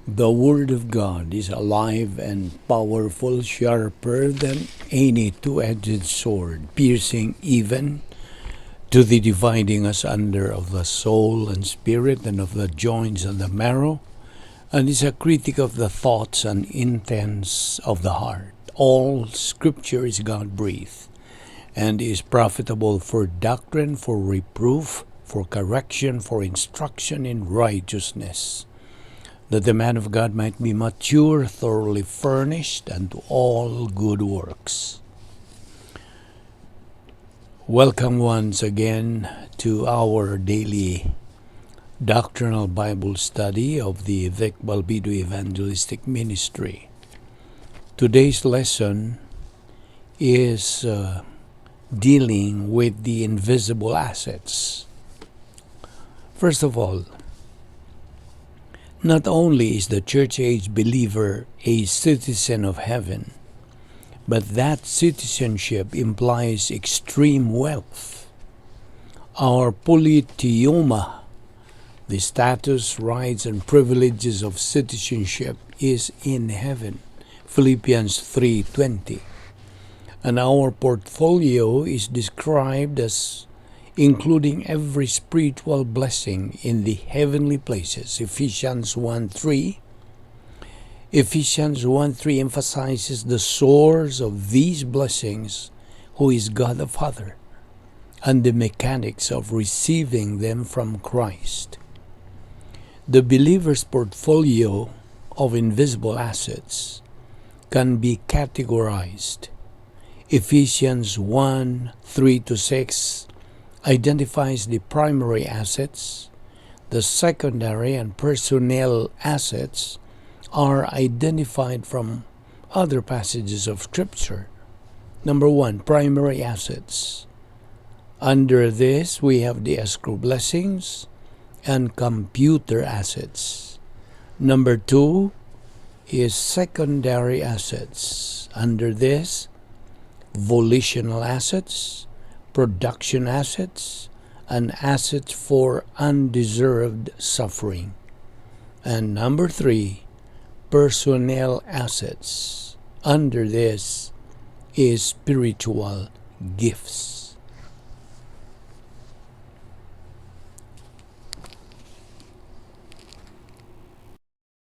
The Word of God is alive and powerful, sharper than any two-edged sword, piercing even to the dividing asunder of the soul and spirit and of the joints and the marrow, and is a critic of the thoughts and intents of the heart. All Scripture is God-breathed and is profitable for doctrine, for reproof, for correction, for instruction in righteousness, that the man of God might be mature, thoroughly furnished unto all good works. Welcome once again to our daily Doctrinal Bible study of the Balbido Evangelistic Ministry. Today's lesson is dealing with the invisible assets. First of all, not only is the church-age believer a citizen of heaven, but that citizenship implies extreme wealth. Our politeuma, the status, rights, and privileges of citizenship, is in heaven, Philippians 3:20. And our portfolio is described as including every spiritual blessing in the heavenly places. Ephesians 1:3 emphasizes the source of these blessings, who is God the Father, and the mechanics of receiving them from Christ. The believer's portfolio of invisible assets can be categorized. Ephesians 1:3-6 identifies the primary assets. The secondary and personnel assets are identified from other passages of Scripture. Number 1, primary assets. Under this, we have the escrow blessings and computer assets. Number 2 is secondary assets. Under this, volitional assets, production assets, and assets for undeserved suffering. And number 3, personnel assets. Under this is spiritual gifts.